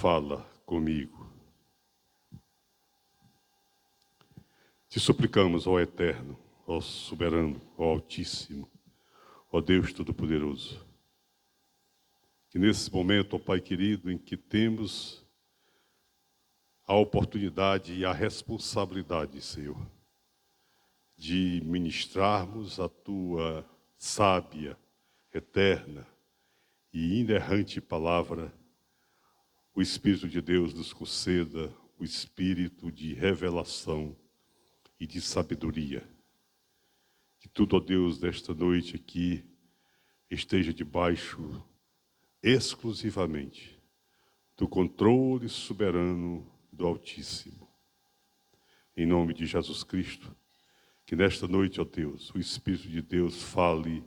fala comigo. Te suplicamos, ó Eterno, ó Soberano, ó Altíssimo, ó Deus Todo-Poderoso, que nesse momento, ó Pai querido, em que temos a oportunidade e a responsabilidade, Senhor, de ministrarmos a Tua sábia, eterna e inerrante palavra, o Espírito de Deus nos conceda o espírito de revelação e de sabedoria. Que tudo, ó Deus, desta noite aqui esteja debaixo exclusivamente do controle soberano do Altíssimo. Em nome de Jesus Cristo, que nesta noite, ó Deus, o Espírito de Deus fale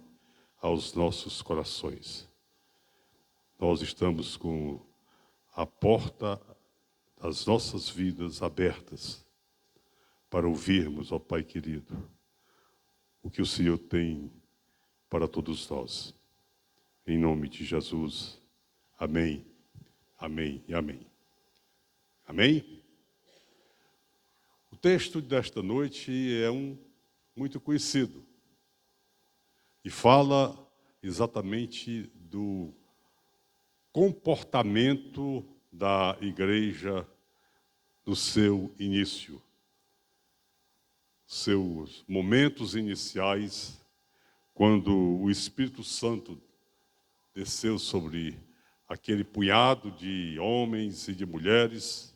aos nossos corações. Nós estamos com a porta das nossas vidas abertas para ouvirmos, ó Pai querido, o que o Senhor tem para todos nós. Em nome de Jesus. Amém, amém e amém. Amém? O texto desta noite é muito conhecido e fala exatamente do comportamento da igreja no seu início, seus momentos iniciais, quando o Espírito Santo desceu sobre aquele punhado de homens e de mulheres,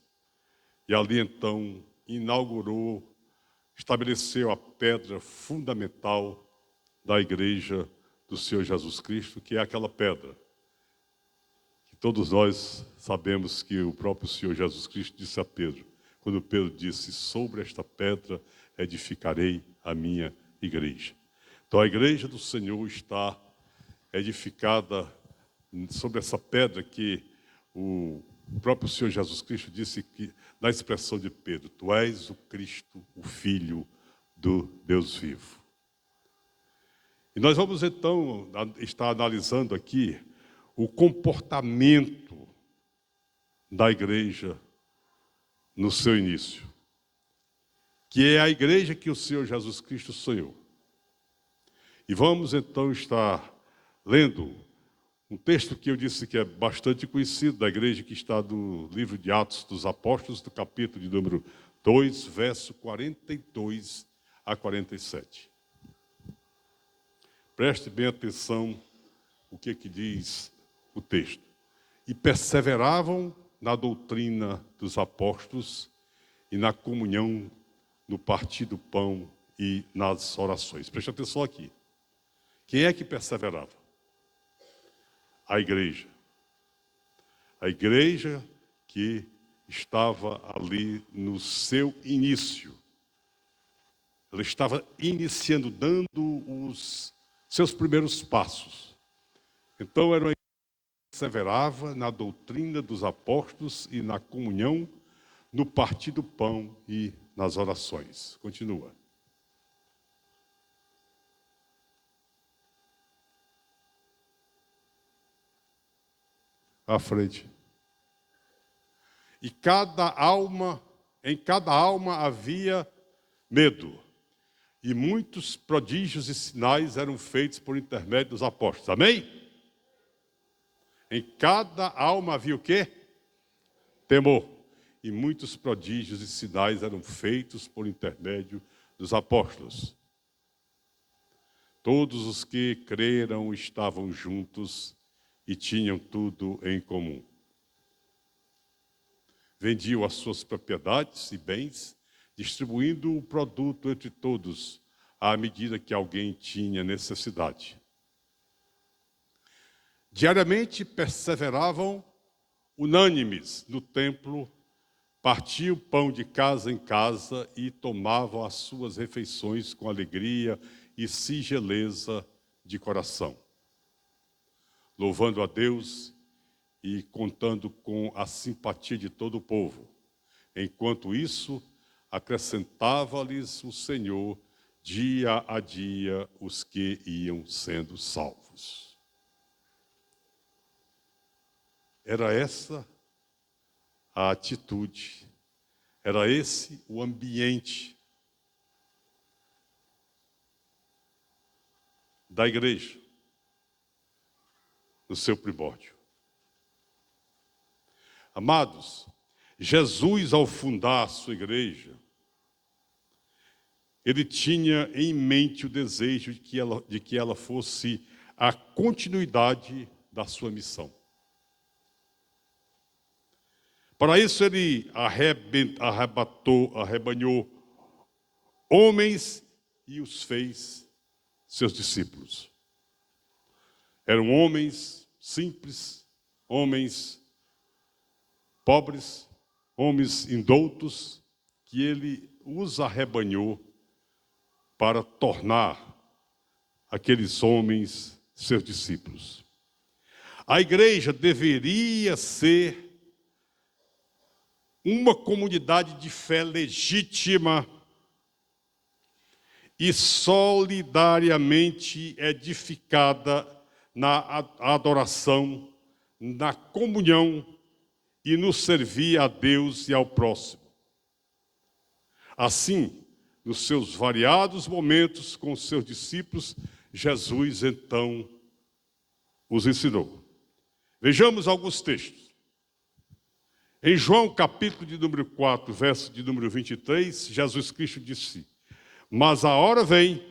e ali então inaugurou, estabeleceu a pedra fundamental da igreja do Senhor Jesus Cristo, que é aquela pedra que todos nós sabemos que o próprio Senhor Jesus Cristo disse a Pedro, quando Pedro disse: sobre esta pedra edificarei a minha igreja. Então a igreja do Senhor está edificada sobre essa pedra que o próprio Senhor Jesus Cristo disse, que na expressão de Pedro: tu és o Cristo, o Filho do Deus vivo. E nós vamos então estar analisando aqui o comportamento da igreja no seu início, que é a igreja que o Senhor Jesus Cristo sonhou. E vamos então estar lendo um texto que eu disse que é bastante conhecido da igreja, que está no livro de Atos dos Apóstolos, do capítulo de número 2, verso 42 a 47. Preste bem atenção o que diz o texto. E perseveravam na doutrina dos apóstolos e na comunhão, no partir do pão e nas orações. Preste atenção aqui. Quem é que perseverava? A igreja. A igreja que estava ali no seu início. Ela estava iniciando, dando os seus primeiros passos. Então era uma igreja que perseverava na doutrina dos apóstolos e na comunhão, no partir do pão e nas orações. Continua. À frente. E em cada alma havia medo. E muitos prodígios e sinais eram feitos por intermédio dos apóstolos. Amém? Em cada alma havia o quê? Temor. E muitos prodígios e sinais eram feitos por intermédio dos apóstolos. Todos os que creram estavam juntos e tinham tudo em comum. Vendiam as suas propriedades e bens, distribuindo o produto entre todos, à medida que alguém tinha necessidade. Diariamente perseveravam unânimes no templo, partiam pão de casa em casa e tomavam as suas refeições com alegria e singeleza de coração, louvando a Deus e contando com a simpatia de todo o povo. Enquanto isso, acrescentava-lhes o Senhor dia a dia os que iam sendo salvos. Era essa a atitude, era esse o ambiente da igreja, no seu primórdio. Amados, Jesus, ao fundar a sua igreja, ele tinha em mente o desejo de que ela fosse a continuidade da sua missão. Para isso, ele arrebanhou homens e os fez seus discípulos. Eram homens simples, homens pobres, homens indoutos, que ele os arrebanhou para tornar aqueles homens seus discípulos. A igreja deveria ser uma comunidade de fé legítima e solidariamente edificada na adoração, na comunhão e no servir a Deus e ao próximo. Assim, nos seus variados momentos com os seus discípulos, Jesus então os ensinou. Vejamos alguns textos. Em João, capítulo de número 4, verso de número 23, Jesus Cristo disse: mas a hora vem,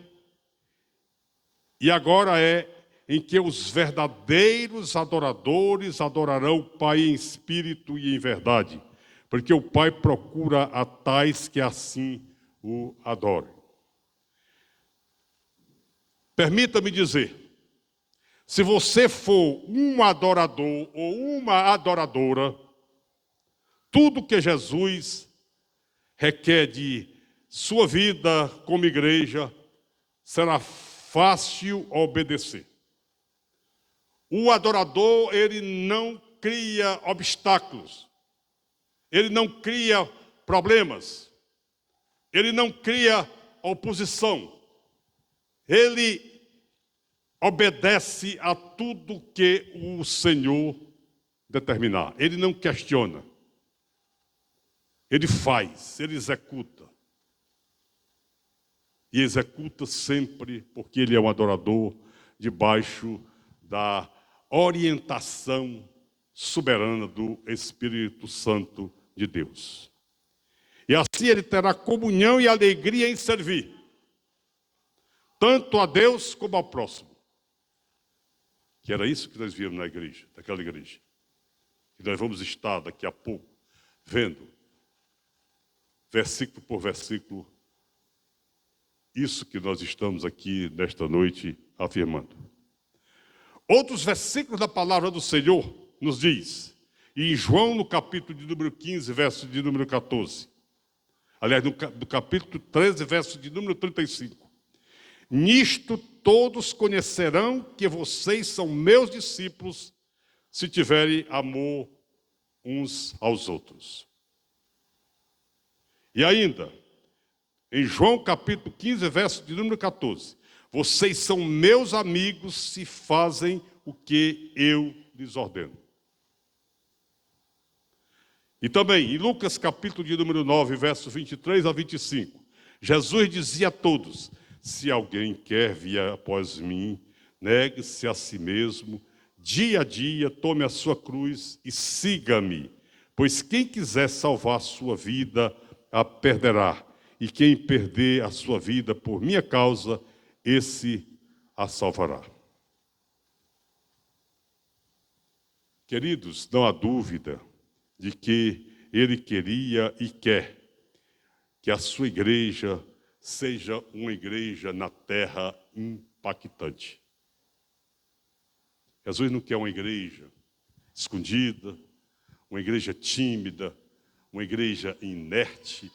e agora é, em que os verdadeiros adoradores adorarão o Pai em espírito e em verdade, porque o Pai procura a tais que assim o adorem. Permita-me dizer, se você for um adorador ou uma adoradora, tudo que Jesus requer de sua vida como igreja será fácil obedecer. O adorador, ele não cria obstáculos, ele não cria problemas, ele não cria oposição, ele obedece a tudo que o Senhor determinar, ele não questiona. Ele faz, ele executa. E executa sempre porque ele é um adorador debaixo da orientação soberana do Espírito Santo de Deus. E assim ele terá comunhão e alegria em servir, tanto a Deus como ao próximo. Que era isso que nós vimos na igreja, daquela igreja. E nós vamos estar daqui a pouco vendo versículo por versículo, isso que nós estamos aqui nesta noite afirmando. Outros versículos da palavra do Senhor nos diz, e em João no capítulo de número 15, verso de número 14, aliás, no capítulo 13, verso de número 35, nisto todos conhecerão que vocês são meus discípulos, se tiverem amor uns aos outros. E ainda, em João capítulo 15, verso de número 14, vocês são meus amigos se fazem o que eu lhes ordeno. E também, em Lucas capítulo de número 9, verso 23 a 25, Jesus dizia a todos, se alguém quer vir após mim, negue-se a si mesmo, dia a dia, tome a sua cruz e siga-me, pois quem quiser salvar a sua vida, a perderá, e quem perder a sua vida por minha causa, esse a salvará. Queridos, não há dúvida de que ele queria e quer que a sua igreja seja uma igreja na terra impactante. Jesus não quer uma igreja escondida, uma igreja tímida, uma igreja inerte,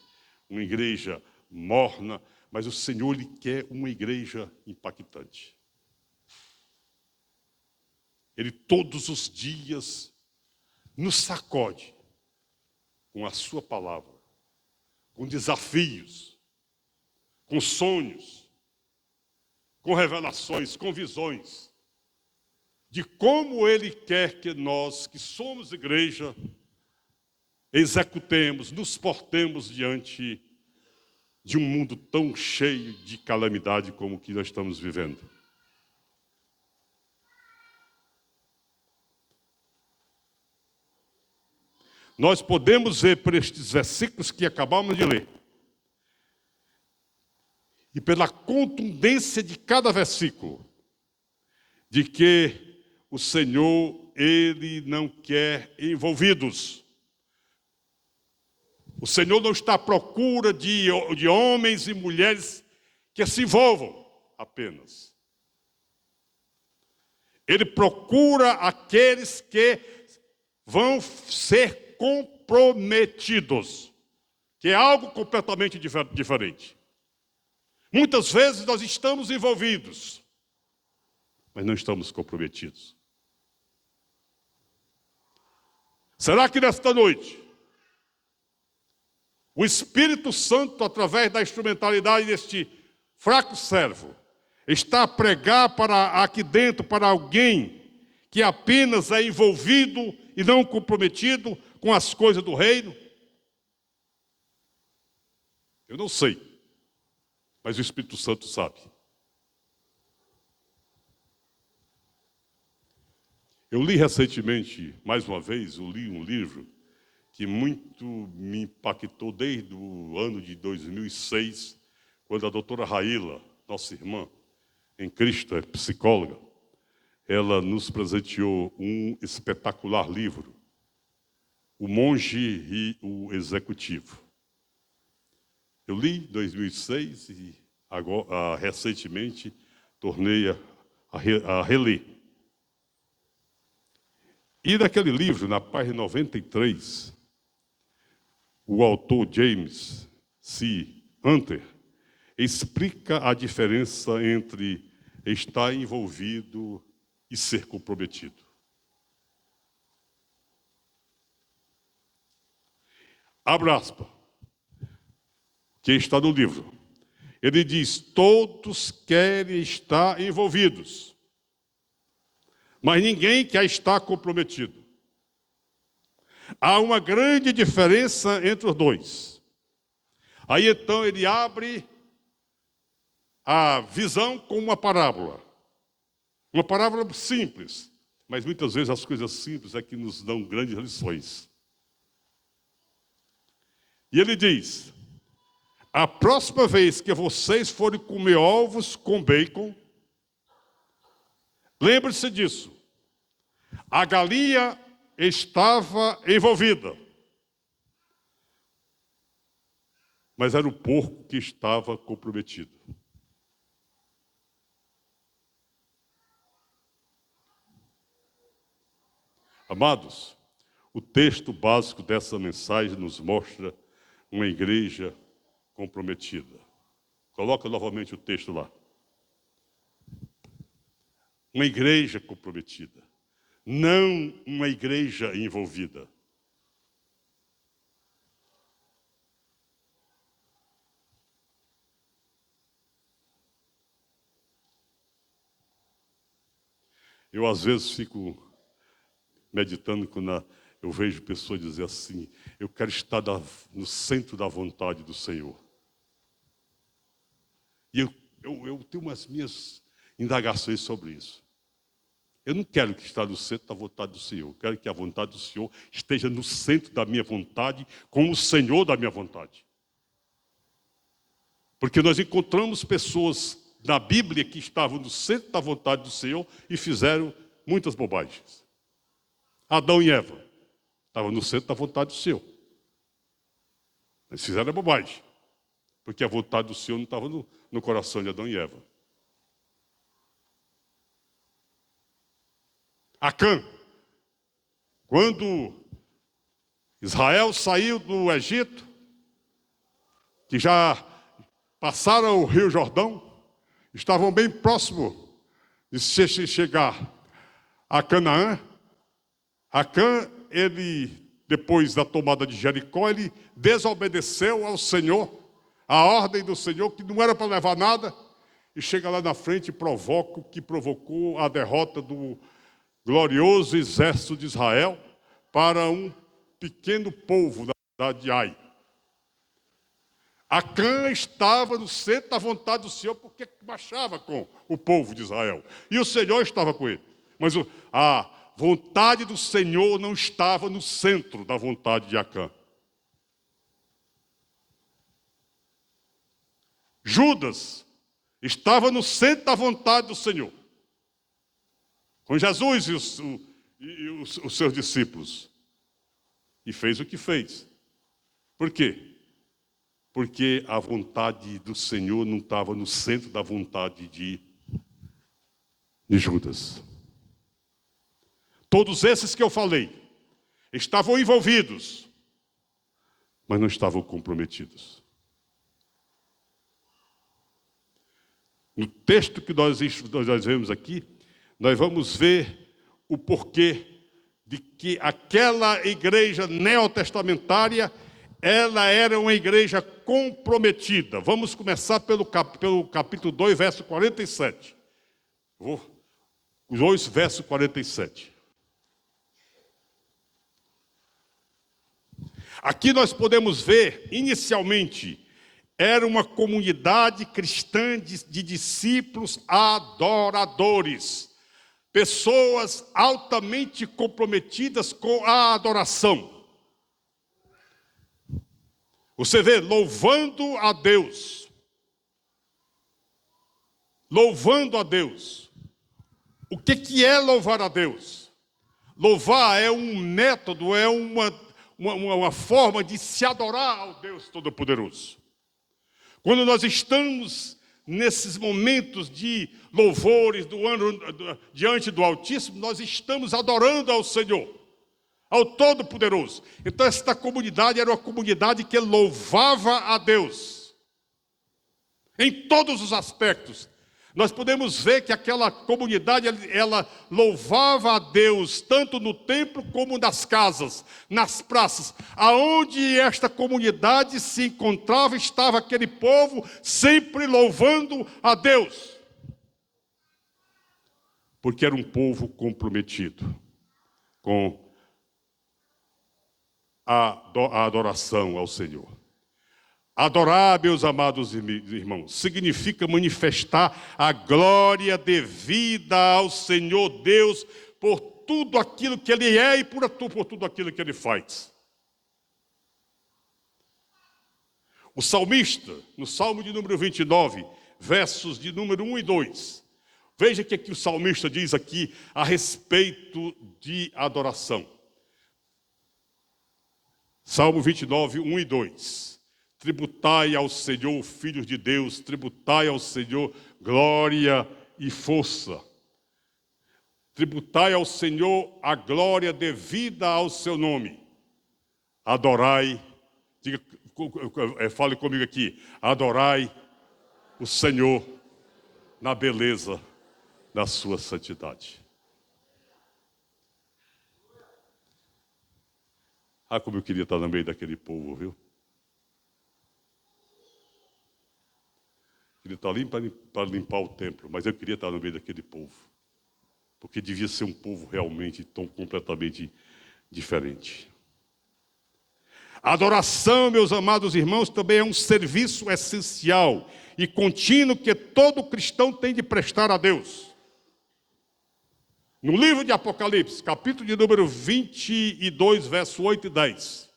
uma igreja morna, mas o Senhor lhe quer uma igreja impactante. Ele todos os dias nos sacode com a sua palavra, com desafios, com sonhos, com revelações, com visões, de como Ele quer que nós, que somos igreja, executemos, nos portemos diante de um mundo tão cheio de calamidade como o que nós estamos vivendo. Nós podemos ver por estes versículos que acabamos de ler, e pela contundência de cada versículo, de que o Senhor, Ele não quer envolvidos. O Senhor não está à procura de homens e mulheres que se envolvam apenas. Ele procura aqueles que vão ser comprometidos, que é algo completamente diferente. Muitas vezes nós estamos envolvidos, mas não estamos comprometidos. Será que nesta noite o Espírito Santo, através da instrumentalidade deste fraco servo, está a pregar para aqui dentro, para alguém que apenas é envolvido e não comprometido com as coisas do reino? Eu não sei, mas o Espírito Santo sabe. Eu li recentemente, mais uma vez, um livro que muito me impactou desde o ano de 2006, quando a doutora Raíla, nossa irmã em Cristo, é psicóloga, ela nos presenteou um espetacular livro, O Monge e o Executivo. Eu li em 2006 e agora, recentemente tornei a reler. E naquele livro, na página 93, o autor James C. Hunter explica a diferença entre estar envolvido e ser comprometido. Abra aspas, que está no livro. Ele diz: todos querem estar envolvidos, mas ninguém quer estar comprometido. Há uma grande diferença entre os dois. Aí então ele abre a visão com uma parábola. Uma parábola simples, mas muitas vezes as coisas simples é que nos dão grandes lições. E ele diz: a próxima vez que vocês forem comer ovos com bacon, lembre-se disso. A galinha estava envolvida, mas era o porco que estava comprometido. Amados, o texto básico dessa mensagem nos mostra uma igreja comprometida. Coloca novamente o texto lá. Uma igreja comprometida, não uma igreja envolvida. Eu às vezes fico meditando quando eu vejo pessoas dizer assim: eu quero estar no centro da vontade do Senhor. E eu tenho umas minhas indagações sobre isso. Eu não quero estar no centro da vontade do Senhor. Eu quero que a vontade do Senhor esteja no centro da minha vontade, como o Senhor da minha vontade. Porque nós encontramos pessoas na Bíblia que estavam no centro da vontade do Senhor e fizeram muitas bobagens. Adão e Eva estavam no centro da vontade do Senhor. Eles fizeram a bobagem, porque a vontade do Senhor não estava no coração de Adão e Eva. Acã, quando Israel saiu do Egito, que já passaram o Rio Jordão, estavam bem próximos de chegar a Canaã. Acã, ele, depois da tomada de Jericó, ele desobedeceu ao Senhor, a ordem do Senhor, que não era para levar nada, e chega lá na frente e provoca o que provocou a derrota do glorioso exército de Israel para um pequeno povo da cidade de Ai. Acã estava no centro da vontade do Senhor porque marchava com o povo de Israel. E o Senhor estava com ele. Mas a vontade do Senhor não estava no centro da vontade de Acã. Judas estava no centro da vontade do Senhor, com Jesus e os seus discípulos. E fez o que fez. Por quê? Porque a vontade do Senhor não estava no centro da vontade de Judas. Todos esses que eu falei estavam envolvidos, mas não estavam comprometidos. No texto que nós vemos aqui, nós vamos ver o porquê de que aquela igreja neotestamentária, ela era uma igreja comprometida. Vamos começar pelo capítulo 2, verso 47. 2, verso 47. Aqui nós podemos ver, inicialmente, era uma comunidade cristã de discípulos adoradores. Pessoas altamente comprometidas com a adoração. Você vê, louvando a Deus. Louvando a Deus. O que é louvar a Deus? Louvar é um método, é uma forma de se adorar ao Deus Todo-Poderoso. Quando nós estamos nesses momentos de louvores diante do Altíssimo, nós estamos adorando ao Senhor, ao Todo-Poderoso. Então esta comunidade era uma comunidade que louvava a Deus, em todos os aspectos. Nós podemos ver que aquela comunidade, ela louvava a Deus, tanto no templo como nas casas, nas praças. Aonde esta comunidade se encontrava, estava aquele povo sempre louvando a Deus. Porque era um povo comprometido com a adoração ao Senhor. Adorar, meus amados irmãos, significa manifestar a glória devida ao Senhor Deus por tudo aquilo que Ele é e por tudo aquilo que Ele faz. O salmista, no Salmo de número 29, versos de número 1 e 2, veja o que o salmista diz aqui a respeito de adoração. Salmo 29, 1 e 2. Tributai ao Senhor, filhos de Deus, tributai ao Senhor glória e força. Tributai ao Senhor a glória devida ao seu nome. Adorai, fale comigo aqui, adorai o Senhor na beleza da sua santidade. Ah, como eu queria estar no meio daquele povo, viu? Queria estar ali para limpar o templo, mas eu queria estar no meio daquele povo. Porque devia ser um povo realmente tão completamente diferente. A adoração, meus amados irmãos, também é um serviço essencial e contínuo que todo cristão tem de prestar a Deus. No livro de Apocalipse, capítulo de número 22, verso 8 e 10.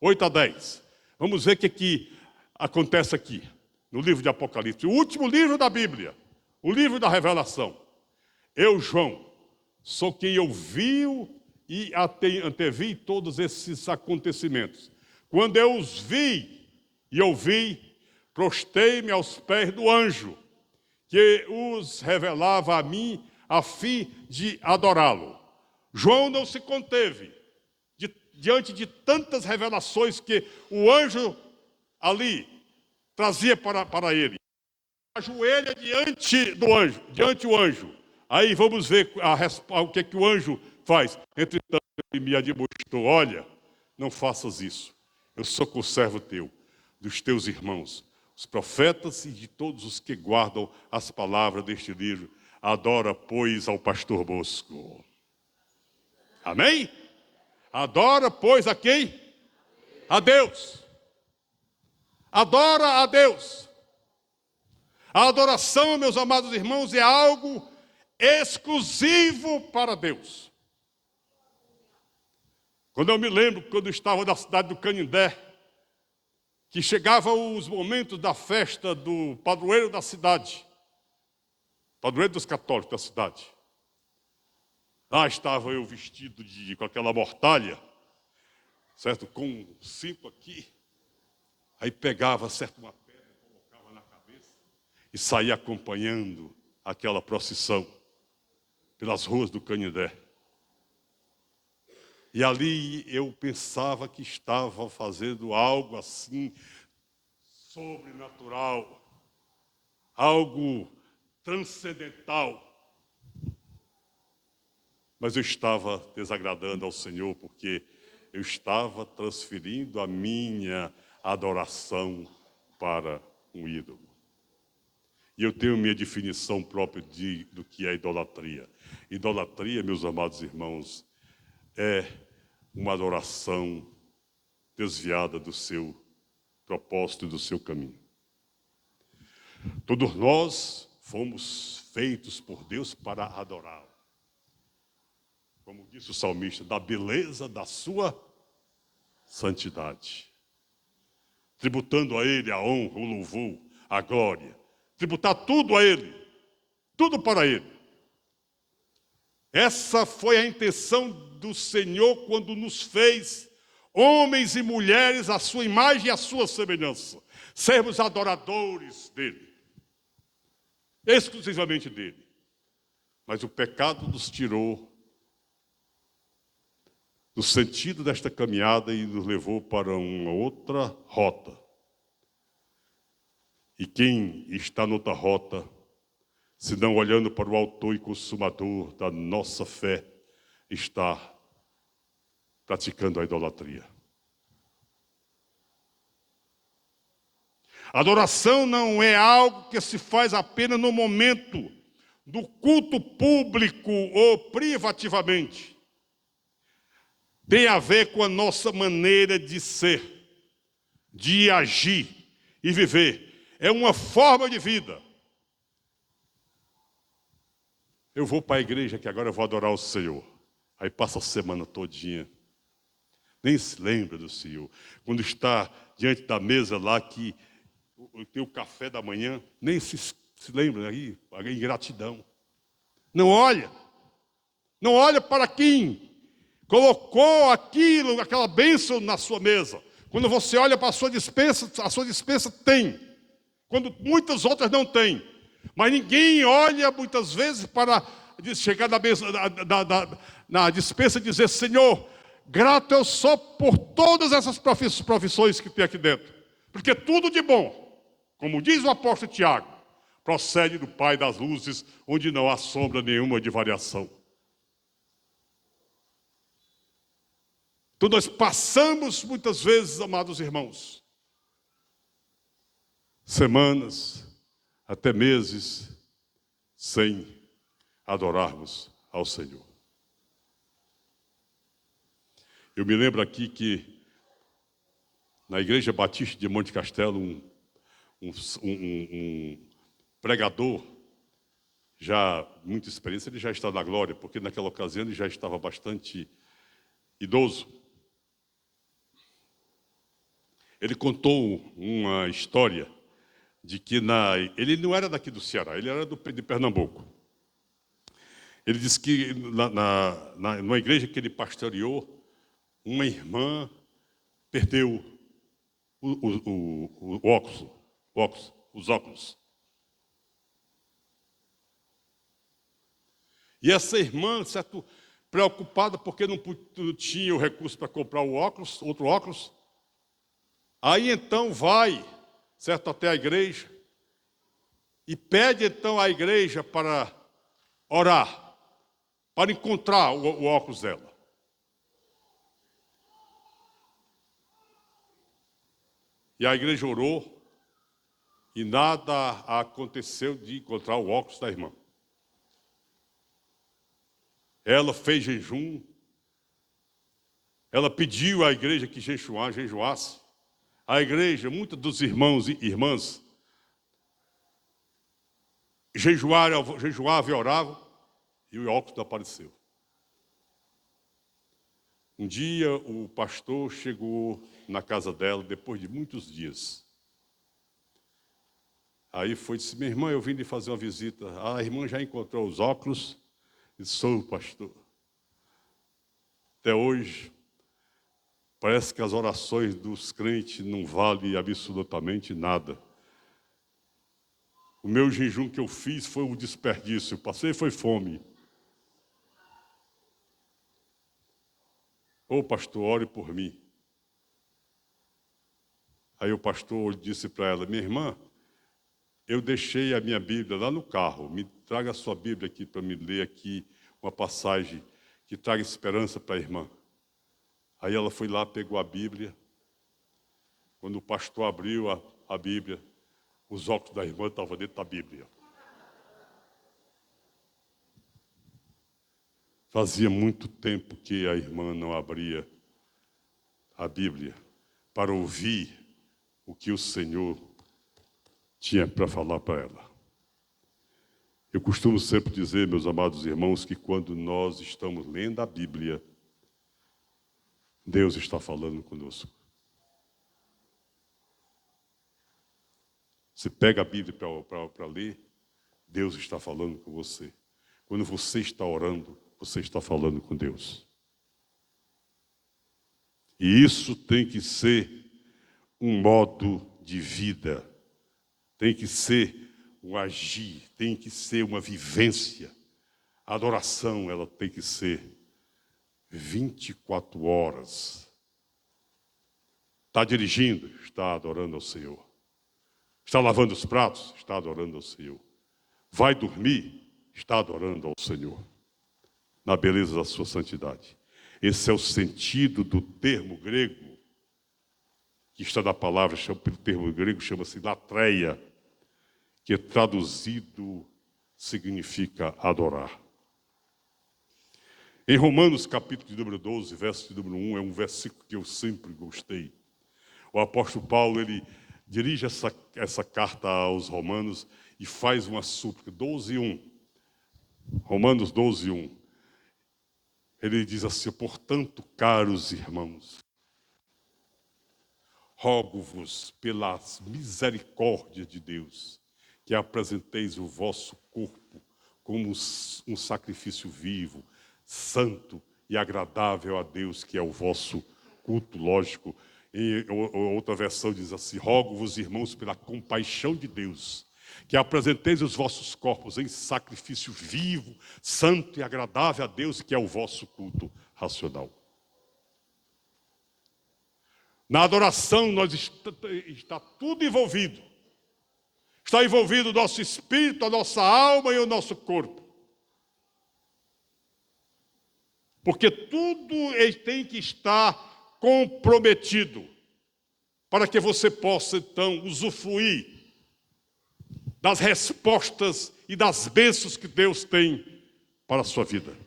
8 a 10. Vamos ver o que acontece aqui. No livro de Apocalipse, o último livro da Bíblia, o livro da revelação. Eu, João, sou quem ouviu e antevi todos esses acontecimentos. Quando eu os vi e ouvi, prostei-me aos pés do anjo, que os revelava a mim, a fim de adorá-lo. João não se conteve diante de tantas revelações que o anjo ali trazia para ele. Ajoelha diante do anjo. Aí vamos ver o que o anjo faz. Entretanto, ele me admoestou: olha, não faças isso. Eu sou conservo teu, dos teus irmãos, os profetas e de todos os que guardam as palavras deste livro. Adora, pois, ao pastor Bosco. Amém? Adora, pois, a quem? A Deus. Adora a Deus. A adoração, meus amados irmãos, é algo exclusivo para Deus. Quando eu me lembro, quando eu estava na cidade do Canindé, que chegavam os momentos da festa do padroeiro da cidade, padroeiro dos católicos da cidade. Lá estava eu vestido com aquela mortalha, certo? Com um cinto aqui. Aí pegava, certo, uma pedra, colocava na cabeça e saía acompanhando aquela procissão pelas ruas do Canindé. E ali eu pensava que estava fazendo algo assim, sobrenatural, algo transcendental. Mas eu estava desagradando ao Senhor, porque eu estava transferindo a minha adoração para um ídolo. E eu tenho minha definição própria do que é idolatria. Idolatria, meus amados irmãos, é uma adoração desviada do seu propósito e do seu caminho. Todos nós fomos feitos por Deus para adorá-lo. Como disse o salmista, da beleza da sua santidade. Tributando a Ele a honra, o louvor, a glória. Tributar tudo a Ele. Tudo para Ele. Essa foi a intenção do Senhor quando nos fez homens e mulheres à sua imagem e à sua semelhança. Sermos adoradores dEle. Exclusivamente dEle. Mas o pecado nos tirou do sentido desta caminhada e nos levou para uma outra rota. E quem está noutra rota, se não olhando para o autor e consumador da nossa fé, está praticando a idolatria. Adoração não é algo que se faz apenas no momento do culto público ou privativamente. Tem a ver com a nossa maneira de ser, de agir e viver. É uma forma de vida. Eu vou para a igreja que agora eu vou adorar o Senhor. Aí passa a semana todinha. Nem se lembra do Senhor. Quando está diante da mesa lá que tem o café da manhã, nem se lembra aí, a ingratidão. Não olha. Não olha para quem colocou aquilo, aquela bênção na sua mesa. Quando você olha para a sua dispensa tem. Quando muitas outras não têm. Mas ninguém olha muitas vezes para chegar na mesa, na dispensa e dizer: Senhor, grato eu sou por todas essas profissões que tem aqui dentro. Porque tudo de bom, como diz o apóstolo Tiago, procede do Pai das luzes, onde não há sombra nenhuma de variação. Então nós passamos muitas vezes, amados irmãos, semanas, até meses, sem adorarmos ao Senhor. Eu me lembro aqui que na Igreja Batista de Monte Castelo, um pregador, já muita experiência, ele já está na glória, porque naquela ocasião ele já estava bastante idoso. Ele contou uma história de que ele não era daqui do Ceará, ele era de Pernambuco. Ele disse que numa igreja que ele pastoreou, uma irmã perdeu os óculos. E essa irmã, certo, preocupada porque não tinha o recurso para comprar outro óculos, aí então vai, certo, até a igreja e pede então à igreja para orar, para encontrar o óculos dela. E a igreja orou e nada aconteceu de encontrar o óculos da irmã. Ela fez jejum, ela pediu à igreja que jejuasse. A igreja, muitos dos irmãos e irmãs, jejuavam e oravam, e o óculos não apareceu. Um dia o pastor chegou na casa dela, depois de muitos dias. Aí foi e disse: minha irmã, eu vim lhe fazer uma visita. A irmã já encontrou os óculos? E disse: sou o pastor. Até hoje, parece que as orações dos crentes não valem absolutamente nada. O meu jejum que eu fiz foi um desperdício. Passei foi fome. Ô pastor, ore por mim. Aí o pastor disse para ela: minha irmã, eu deixei a minha Bíblia lá no carro. Me traga a sua Bíblia aqui para me ler aqui uma passagem que traga esperança para a irmã. Aí ela foi lá, pegou a Bíblia. Quando o pastor abriu a Bíblia, os óculos da irmã estavam dentro da Bíblia. Fazia muito tempo que a irmã não abria a Bíblia para ouvir o que o Senhor tinha para falar para ela. Eu costumo sempre dizer, meus amados irmãos, que quando nós estamos lendo a Bíblia, Deus está falando conosco. Você pega a Bíblia para ler, Deus está falando com você. Quando você está orando, você está falando com Deus. E isso tem que ser um modo de vida. Tem que ser um agir, tem que ser uma vivência. A adoração, ela tem que ser 24 horas. Está dirigindo? Está adorando ao Senhor. Está lavando os pratos? Está adorando ao Senhor. Vai dormir? Está adorando ao Senhor. Na beleza da sua santidade. Esse é o sentido do termo grego, que está na palavra, pelo termo grego, chama-se latreia, que traduzido significa adorar. Em Romanos, capítulo de número 12, verso de número 1, é um versículo que eu sempre gostei. O apóstolo Paulo, ele dirige essa carta aos romanos e faz uma súplica, 12:1. Romanos 12:1. Ele diz assim: portanto, caros irmãos, rogo-vos pelas misericórdias de Deus, que apresenteis o vosso corpo como um sacrifício vivo, santo e agradável a Deus, que é o vosso culto. Lógico, em outra versão diz assim: rogo-vos, irmãos, pela compaixão de Deus, que apresenteis os vossos corpos em sacrifício vivo, santo e agradável a Deus, que é o vosso culto racional. Na adoração está tudo envolvido. Está envolvido o nosso espírito, a nossa alma e o nosso corpo. Porque tudo tem que estar comprometido para que você possa, então, usufruir das respostas e das bênçãos que Deus tem para a sua vida.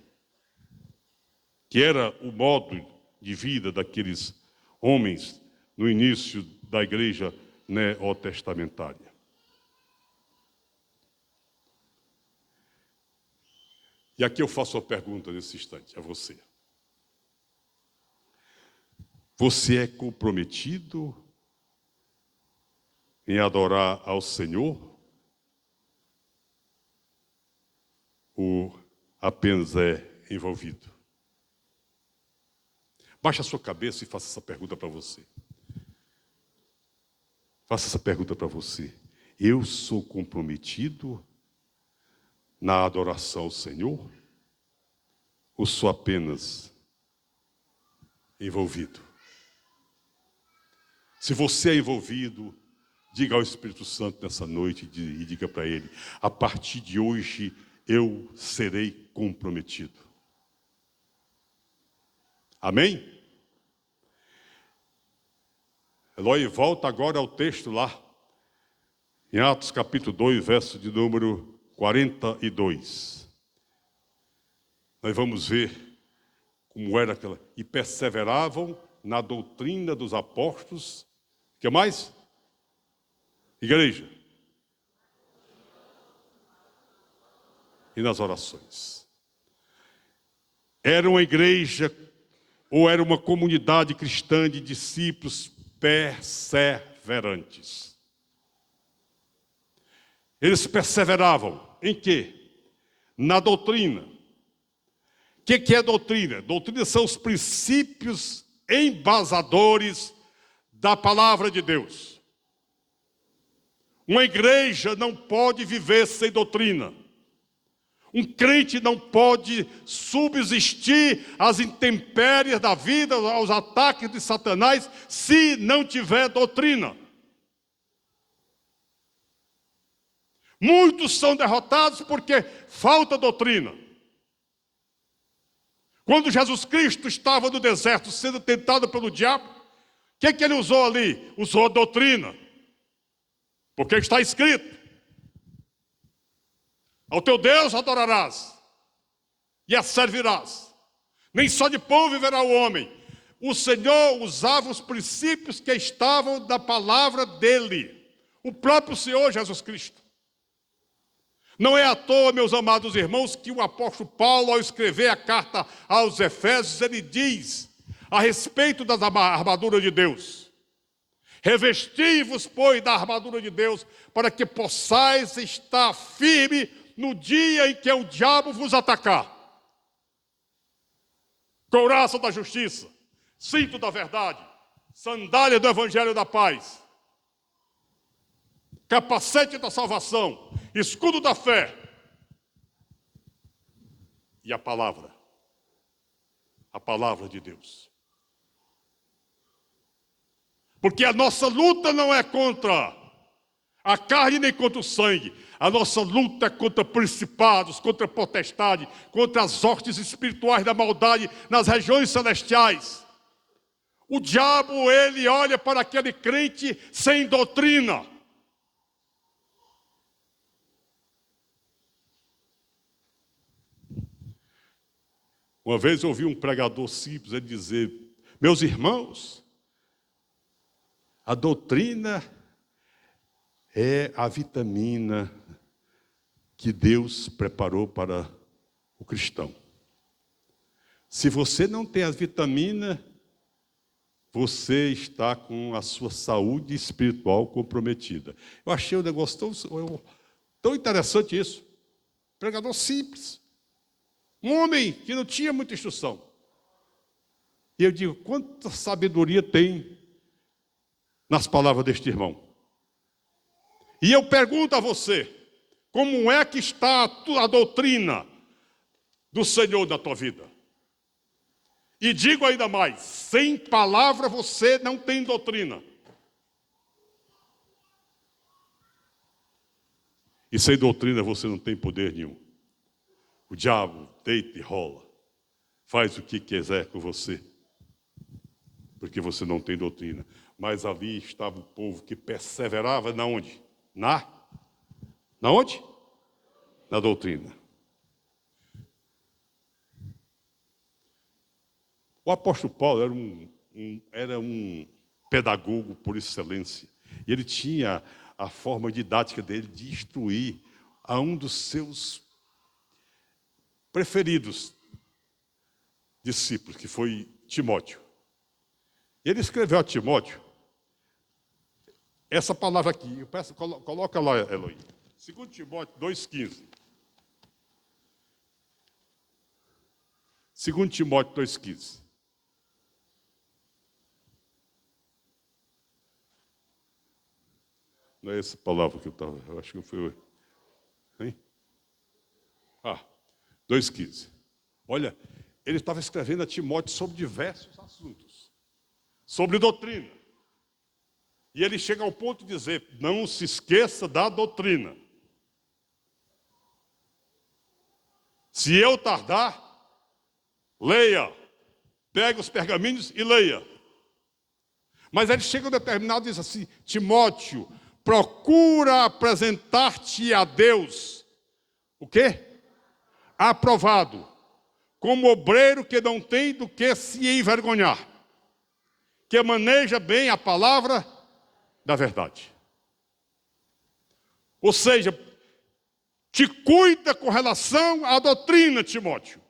Que era o modo de vida daqueles homens no início da igreja neotestamentária. E aqui eu faço uma pergunta nesse instante a você. Você é comprometido em adorar ao Senhor? Ou apenas é envolvido? Baixe a sua cabeça e faça essa pergunta para você. Faça essa pergunta para você. Eu sou comprometido na adoração ao Senhor? Ou sou apenas envolvido? Se você é envolvido, diga ao Espírito Santo nessa noite e diga para ele: a partir de hoje eu serei comprometido. Amém? Eloy, volta agora ao texto lá, em Atos capítulo 2, verso de número 42. Nós vamos ver como era aquela, e perseveravam na doutrina dos apóstolos. O que mais? Igreja. E nas orações. Era uma igreja, ou era uma comunidade cristã de discípulos perseverantes. Eles perseveravam em quê? Na doutrina. O que é doutrina? Doutrina são os princípios embasadores da palavra de Deus. Uma igreja não pode viver sem doutrina. Um crente não pode subsistir às intempéries da vida, aos ataques de Satanás, se não tiver doutrina. Muitos são derrotados porque falta doutrina. Quando Jesus Cristo estava no deserto sendo tentado pelo diabo, o que ele usou ali? Usou a doutrina. Porque está escrito: ao teu Deus adorarás e a servirás. Nem só de pão viverá o homem. O Senhor usava os princípios que estavam da palavra dele. O próprio Senhor Jesus Cristo. Não é à toa, meus amados irmãos, que o apóstolo Paulo, ao escrever a carta aos Efésios, ele diz a respeito da armadura de Deus: revesti-vos, pois, da armadura de Deus, para que possais estar firme no dia em que o diabo vos atacar. Couraça da justiça, cinto da verdade, sandália do evangelho da paz, capacete da salvação, escudo da fé e a palavra de Deus. Porque a nossa luta não é contra a carne nem contra o sangue. A nossa luta é contra principados, contra potestade, contra as hostes espirituais da maldade nas regiões celestiais. O diabo, ele olha para aquele crente sem doutrina. Uma vez eu ouvi um pregador simples ele dizer: meus irmãos, a doutrina é a vitamina que Deus preparou para o cristão. Se você não tem a vitamina, você está com a sua saúde espiritual comprometida. Eu achei o negócio tão interessante isso. Pregador simples. Um homem que não tinha muita instrução. E eu digo, quanta sabedoria tem nas palavras deste irmão. E eu pergunto a você, como é que está a doutrina do Senhor na tua vida? E digo ainda mais, sem palavra você não tem doutrina. E sem doutrina você não tem poder nenhum. O diabo deita e rola, faz o que quiser com você, porque você não tem doutrina. Mas ali estava o povo que perseverava na onde? Na onde? Na doutrina. O apóstolo Paulo era um pedagogo por excelência. E ele tinha a forma didática dele de instruir a um dos seus preferidos discípulos, que foi Timóteo. Ele escreveu a Timóteo essa palavra aqui. Eu peço, coloca lá, Eloy. 2 Timóteo 2,15. 2 Timóteo 2,15. Não é essa palavra que eu acho que foi. Hein? 2,15. Olha, ele estava escrevendo a Timóteo sobre diversos assuntos. Sobre doutrina. E ele chega ao ponto de dizer, não se esqueça da doutrina. Se eu tardar, leia. Pega os pergaminhos e leia. Mas ele chega a um determinado e diz assim, Timóteo, procura apresentar-te a Deus. O quê? Aprovado. como obreiro que não tem do que se envergonhar, que maneja bem a palavra da verdade. Ou seja, te cuida com relação à doutrina, Timóteo.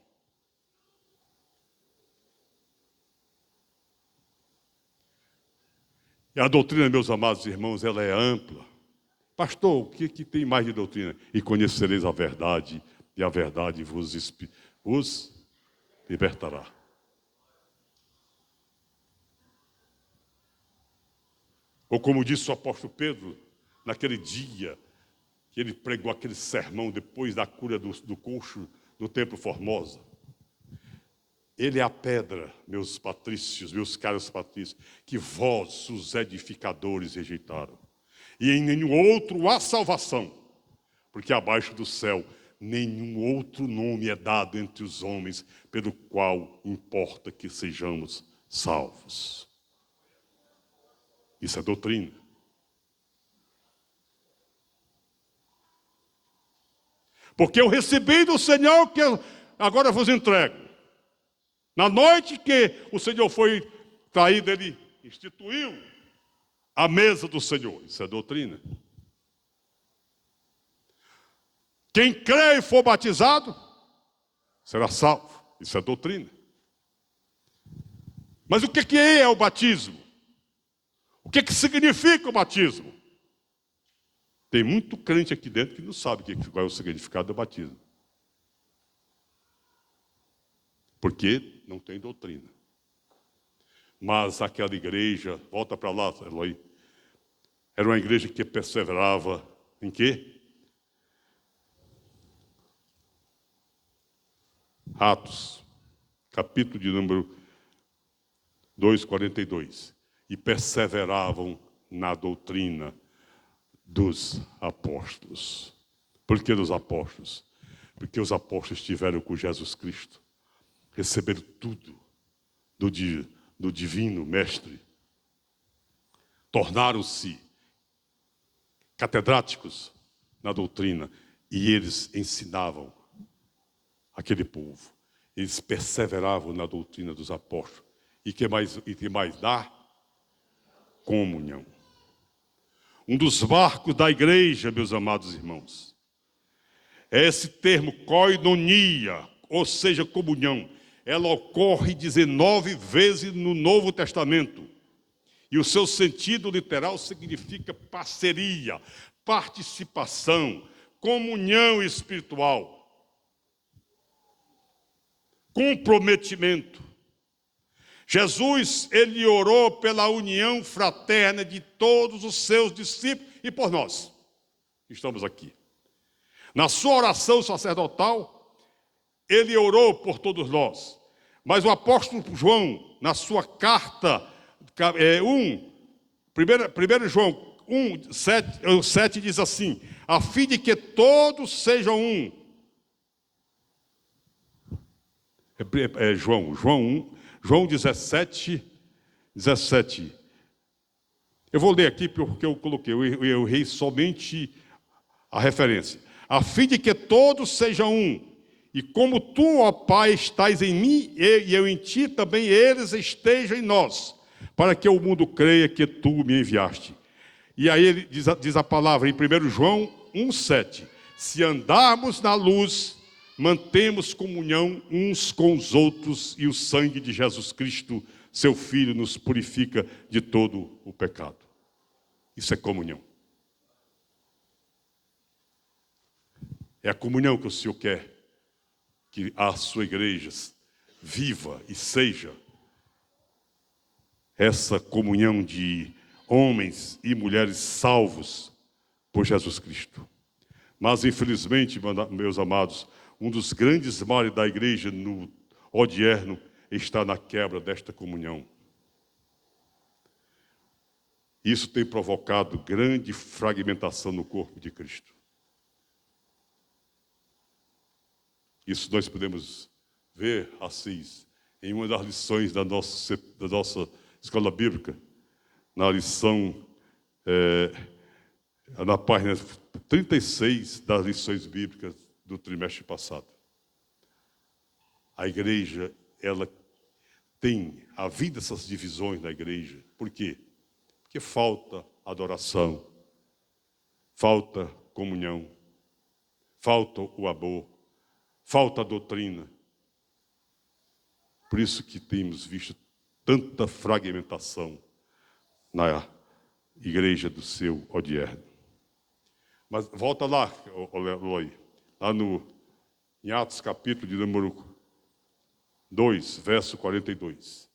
E a doutrina, meus amados irmãos, ela é ampla. Pastor, o que tem mais de doutrina? E conhecereis a verdade, e a verdade vos libertará. Ou como disse o apóstolo Pedro, naquele dia que ele pregou aquele sermão depois da cura do coxo no Templo Formosa. Ele é a pedra, meus patrícios, meus caros patrícios, que vós, os edificadores, rejeitaram. E em nenhum outro há salvação, porque abaixo do céu nenhum outro nome é dado entre os homens, pelo qual importa que sejamos salvos. Isso é doutrina. Porque eu recebi do Senhor que eu agora vos entrego. Na noite que o Senhor foi traído, ele instituiu a mesa do Senhor. Isso é doutrina. Quem crê e for batizado, será salvo. Isso é doutrina. Mas o que é o batismo? O que significa o batismo? Tem muito crente aqui dentro que não sabe qual é o significado do batismo. Porque não tem doutrina. Mas aquela igreja, volta para lá, Eloy, era uma igreja que perseverava em quê? Atos, capítulo de número 2:42. E perseveravam na doutrina dos apóstolos. Por que dos apóstolos? Porque os apóstolos estiveram com Jesus Cristo. Receberam tudo do divino mestre. Tornaram-se catedráticos na doutrina. E eles ensinavam aquele povo. Eles perseveravam na doutrina dos apóstolos. E que mais dá? Comunhão. Um dos marcos da igreja, meus amados irmãos, é esse termo koinonia, ou seja, comunhão. Ela ocorre 19 vezes no Novo Testamento. E o seu sentido literal significa parceria, participação, comunhão espiritual, comprometimento. Jesus, ele orou pela união fraterna de todos os seus discípulos e por nós, que estamos aqui. Na sua oração sacerdotal, ele orou por todos nós. Mas o apóstolo João, na sua carta 1 João 7 diz assim, a fim de que todos sejam um. João 17. Eu vou ler aqui porque eu coloquei, eu errei somente a referência. A fim de que todos sejam um. E como tu, ó Pai, estás em mim e eu em ti, também eles estejam em nós, para que o mundo creia que tu me enviaste. E aí ele diz a palavra em 1 João 1,7. Se andarmos na luz, mantemos comunhão uns com os outros e o sangue de Jesus Cristo, seu Filho, nos purifica de todo o pecado. Isso é comunhão. É a comunhão que o Senhor quer que a sua igreja viva e seja essa comunhão de homens e mulheres salvos por Jesus Cristo. Mas, infelizmente, meus amados, um dos grandes males da igreja no odierno está na quebra desta comunhão. Isso tem provocado grande fragmentação no corpo de Cristo. Isso nós podemos ver, Assis, em uma das lições da nossa escola bíblica, na lição, na página 36 das lições bíblicas do trimestre passado. A igreja, ela tem havido essas divisões na igreja. Por quê? Porque falta adoração, falta comunhão, falta o amor, falta a doutrina. Por isso que temos visto tanta fragmentação na igreja do seu Odierno. Mas volta lá, Loi, lá em Atos capítulo de número 2, verso 42.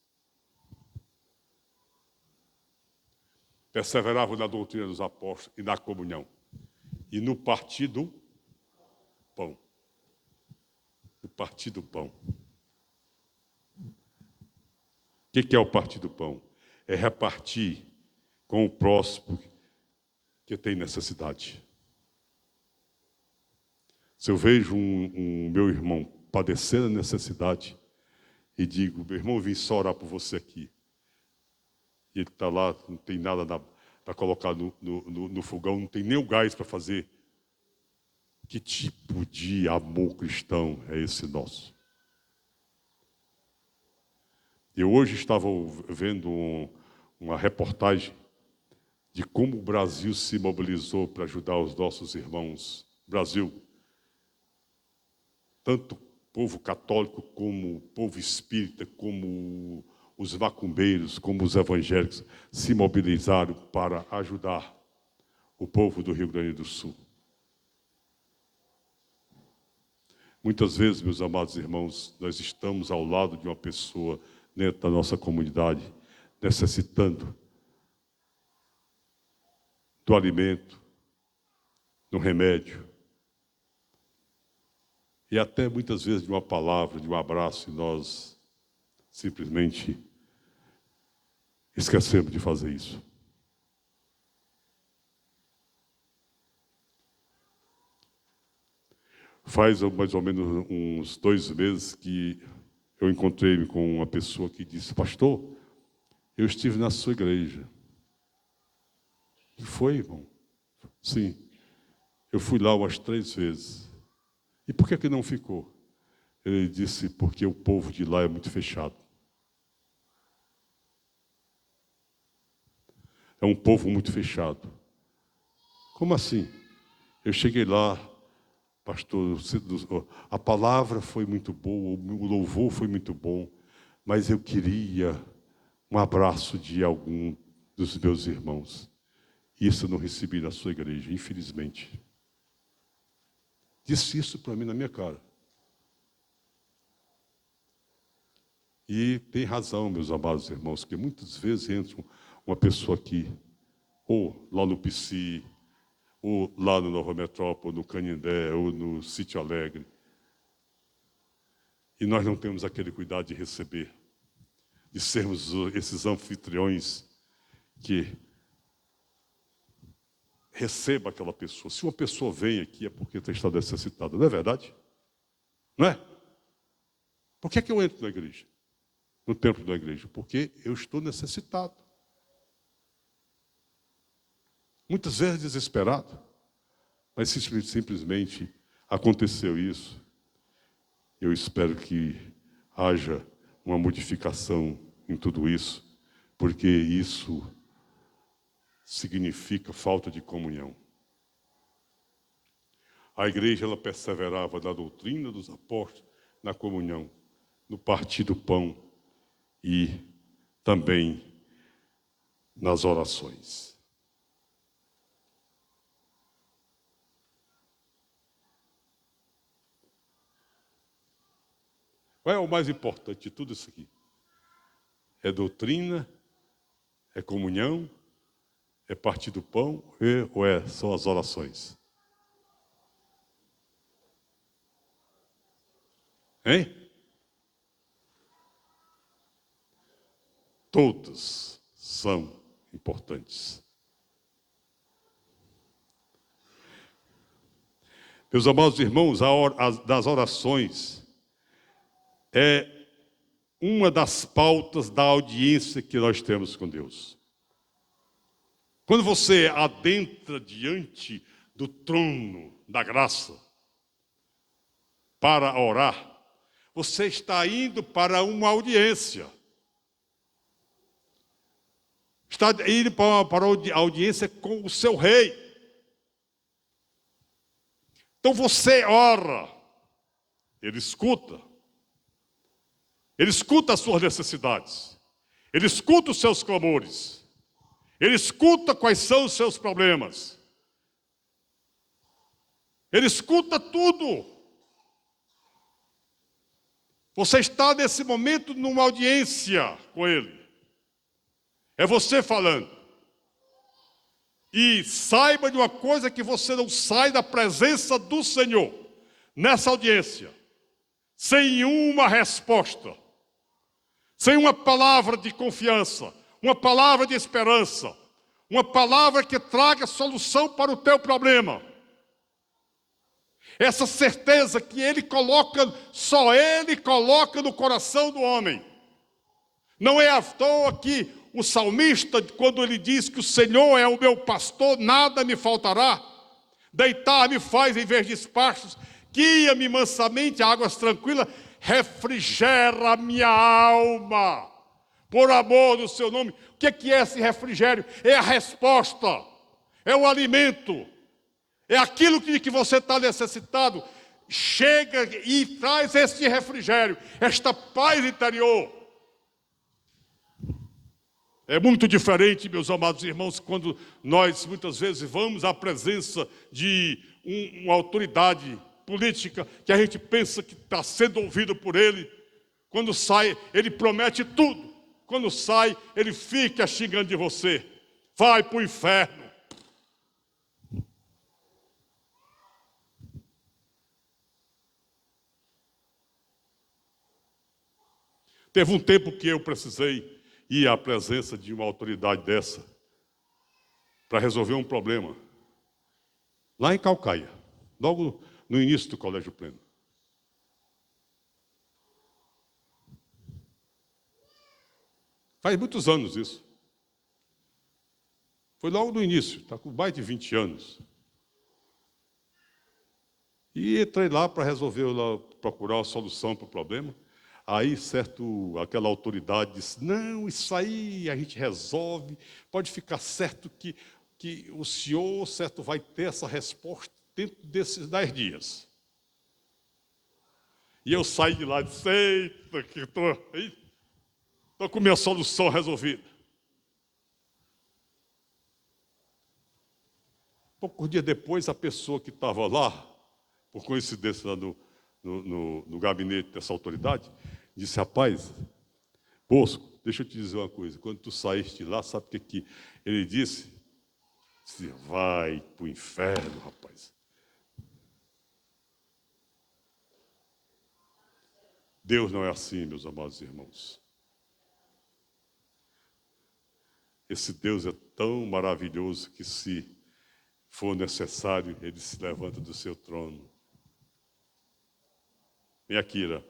Perseveravam na doutrina dos apóstolos e na comunhão. E no partir do pão. No partir do pão. O que é o partir do pão? É repartir com o próximo que tem necessidade. Se eu vejo um meu irmão padecendo a necessidade e digo, meu irmão, eu vim só orar por você aqui. E ele está lá, não tem nada para colocar no fogão, não tem nem o gás para fazer. Que tipo de amor cristão é esse nosso? Eu hoje estava vendo uma reportagem de como o Brasil se mobilizou para ajudar os nossos irmãos. Brasil, tanto povo católico como povo espírita, como os macumbeiros, como os evangélicos, se mobilizaram para ajudar o povo do Rio Grande do Sul. Muitas vezes, meus amados irmãos, nós estamos ao lado de uma pessoa dentro da nossa comunidade, necessitando do alimento, do remédio, e até muitas vezes de uma palavra, de um abraço, e nós simplesmente esquecemos de fazer isso. Faz mais ou menos uns 2 meses que eu encontrei-me com uma pessoa que disse, pastor, eu estive na sua igreja. E foi, irmão? Sim. Eu fui lá umas 3 vezes. E por que não ficou? Ele disse, porque o povo de lá é muito fechado. É um povo muito fechado. Como assim? Eu cheguei lá, pastor, a palavra foi muito boa, o louvor foi muito bom, mas eu queria um abraço de algum dos meus irmãos. Isso eu não recebi na sua igreja, infelizmente. Disse isso para mim na minha cara. E tem razão, meus amados irmãos, que muitas vezes entra uma pessoa aqui, ou lá no Pici, ou lá no Nova Metrópole, no Canindé, ou no Sítio Alegre. E nós não temos aquele cuidado de receber, de sermos esses anfitriões que receba aquela pessoa. Se uma pessoa vem aqui é porque está necessitada, não é verdade? Não é? Por que eu entro na igreja? No templo da igreja? Porque eu estou necessitado. Muitas vezes desesperado, mas simplesmente aconteceu isso. Eu espero que haja uma modificação em tudo isso, porque isso significa falta de comunhão. A igreja, ela perseverava na doutrina dos apóstolos, na comunhão, no partir do pão e também nas orações. Qual é o mais importante de tudo isso aqui? É doutrina? É comunhão? É partir do pão? Ou são as orações? Hein? Todas são importantes. Meus amados irmãos, das orações é uma das pautas da audiência que nós temos com Deus. Quando você adentra diante do trono da graça para orar, Você está indo para uma audiência. Está indo para a audiência com o seu rei. Então você ora. Ele escuta. Ele escuta as suas necessidades. Ele escuta os seus clamores. Ele escuta quais são os seus problemas. Ele escuta tudo. Você está nesse momento numa audiência com Ele. É você falando. E saiba de uma coisa, que você não sai da presença do Senhor nessa audiência sem uma resposta, sem uma palavra de confiança, uma palavra de esperança, uma palavra que traga solução para o teu problema. Essa certeza que só Ele coloca no coração do homem. Não é à toa que o salmista, quando ele diz que o Senhor é o meu pastor, nada me faltará. Deitar-me faz em verdes pastos, guia-me mansamente a águas tranquilas, refrigera a minha alma, por amor do seu nome. O que é esse refrigério? É a resposta, é o alimento, é aquilo que você está necessitado. Chega e traz esse refrigério, esta paz interior. É muito diferente, meus amados irmãos, quando nós muitas vezes vamos à presença de uma autoridade política, que a gente pensa que está sendo ouvido por ele. Quando sai, ele promete tudo. Quando sai, ele fica xingando de você. Vai para o inferno. Teve um tempo que eu precisei ir à presença de uma autoridade dessa para resolver um problema. Lá em Caucaia, logo no início do Colégio Pleno. Faz muitos anos isso. Foi logo no início, está com mais de 20 anos. E entrei lá para resolver, procurar uma solução para o problema. Aí, aquela autoridade disse, não, isso aí a gente resolve, pode ficar certo que o senhor, vai ter essa resposta dentro desses 10 dias. E eu saí de lá e disse, eita, que estou com minha solução resolvida. Poucos dias depois, a pessoa que estava lá, por coincidência lá no gabinete dessa autoridade, disse, rapaz, Bosco, deixa eu te dizer uma coisa, quando tu saíste lá, sabe o que ele disse? Disse, vai para o inferno, rapaz. Deus não é assim, meus amados irmãos. Esse Deus é tão maravilhoso que, se for necessário, Ele se levanta do seu trono. Vem aqui, Ira.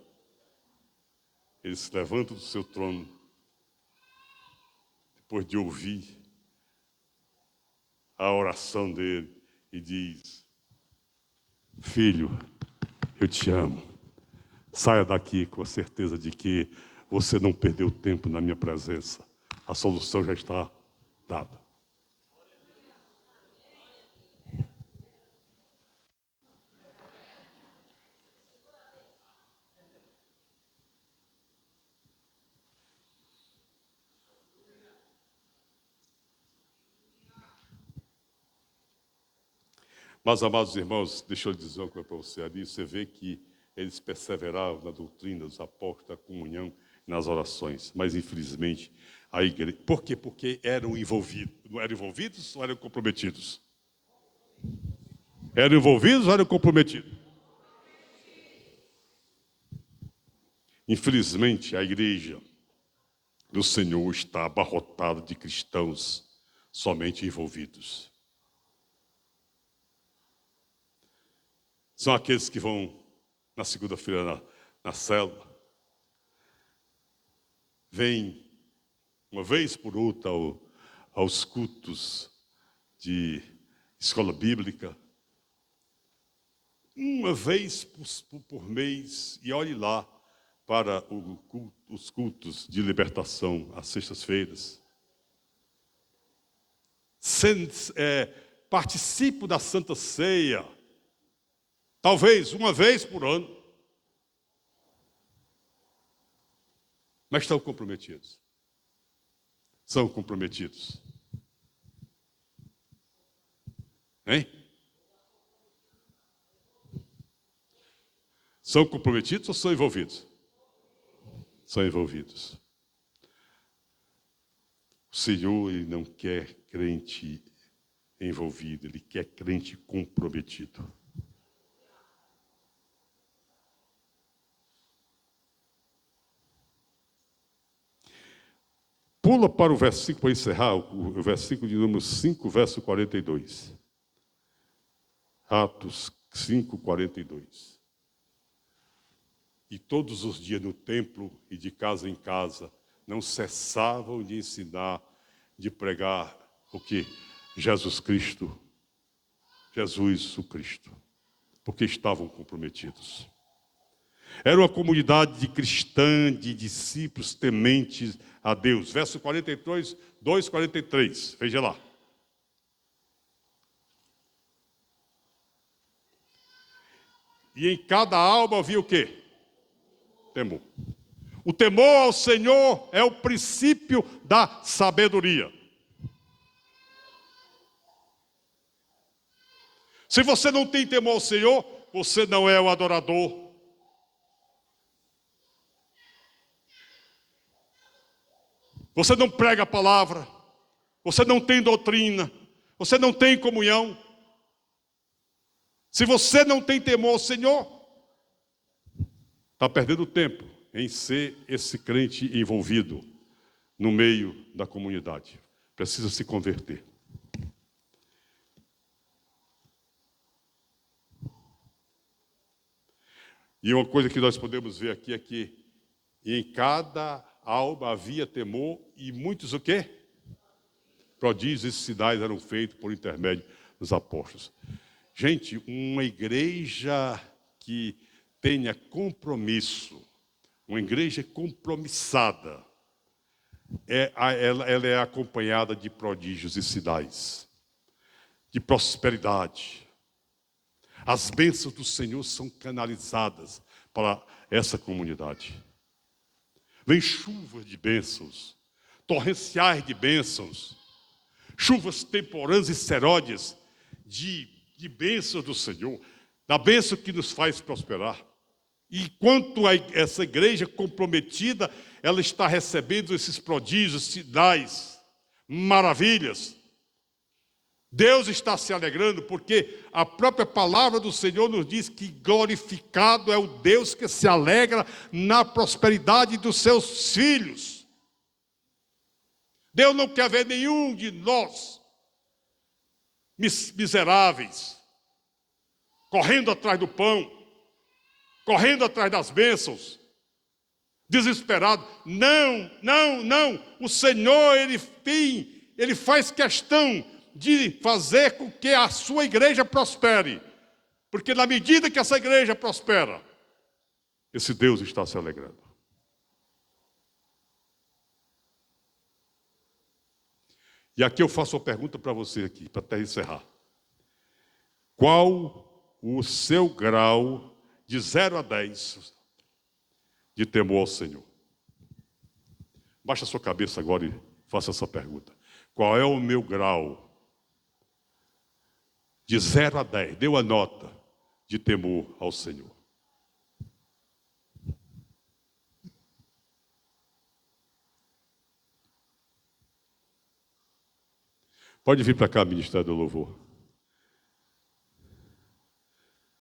Ele se levanta do seu trono, depois de ouvir a oração dele, e diz, filho, eu te amo. Saia daqui com a certeza de que você não perdeu tempo na minha presença. A solução já está dada. Mas, amados irmãos, deixa eu dizer uma coisa para você. Ali você vê que eles perseveravam na doutrina dos apóstolos, da comunhão, nas orações. Mas, infelizmente, a igreja... Por quê? Porque eram envolvidos. Não eram envolvidos ou eram comprometidos? Eram envolvidos ou eram comprometidos? Infelizmente, a igreja do Senhor está abarrotada de cristãos somente envolvidos. São aqueles que vão na segunda-feira na célula, vêm uma vez por outra aos cultos de escola bíblica, uma vez por mês, e olhe lá, para os cultos de libertação às sextas-feiras. Participo da Santa Ceia, talvez uma vez por ano. Mas estão comprometidos. São comprometidos. Hein? São comprometidos ou são envolvidos? São envolvidos. O Senhor, Ele não quer crente envolvido, Ele quer crente comprometido. Pula para o versículo, para encerrar, o versículo de número 5, verso 42. Atos 5, 42. E todos os dias no templo e de casa em casa, não cessavam de ensinar, de pregar o que? Jesus Cristo. Jesus o Cristo. Porque estavam comprometidos. Era uma comunidade de cristã, de discípulos tementes a Deus. Verso 42, 2, 43. Veja lá. E em cada alma havia o quê? Temor. O temor ao Senhor é o princípio da sabedoria. Se você não tem temor ao Senhor, você não é o adorador. Você não prega a palavra. Você não tem doutrina. Você não tem comunhão. Se você não tem temor ao Senhor, está perdendo tempo em ser esse crente envolvido no meio da comunidade. Precisa se converter. E uma coisa que nós podemos ver aqui é que em cada alma havia temor e muitos o quê? Prodígios e sinais eram feitos por intermédio dos apóstolos. Gente, uma igreja que tenha compromisso, uma igreja compromissada, ela é acompanhada de prodígios e sinais, de prosperidade. As bênçãos do Senhor são canalizadas para essa comunidade. Vem chuvas de bênçãos, torrenciais de bênçãos, chuvas temporãs e seródias de bênçãos do Senhor, da bênção que nos faz prosperar. E quanto a essa igreja comprometida, ela está recebendo esses prodígios, sinais, maravilhas. Deus está se alegrando porque a própria palavra do Senhor nos diz que glorificado é o Deus que se alegra na prosperidade dos seus filhos. Deus não quer ver nenhum de nós miseráveis, correndo atrás do pão, correndo atrás das bênçãos, desesperado. Não, não, não. O Senhor, Ele faz questão de fazer com que a sua igreja prospere. Porque na medida que essa igreja prospera, esse Deus está se alegrando. E aqui eu faço uma pergunta para você aqui, para até encerrar. Qual o seu grau de 0 a 10 de temor ao Senhor? Baixa a sua cabeça agora e faça essa pergunta. Qual é o meu grau de 0 a 10? Deu a nota de temor ao Senhor. Pode vir para cá, Ministério do Louvor.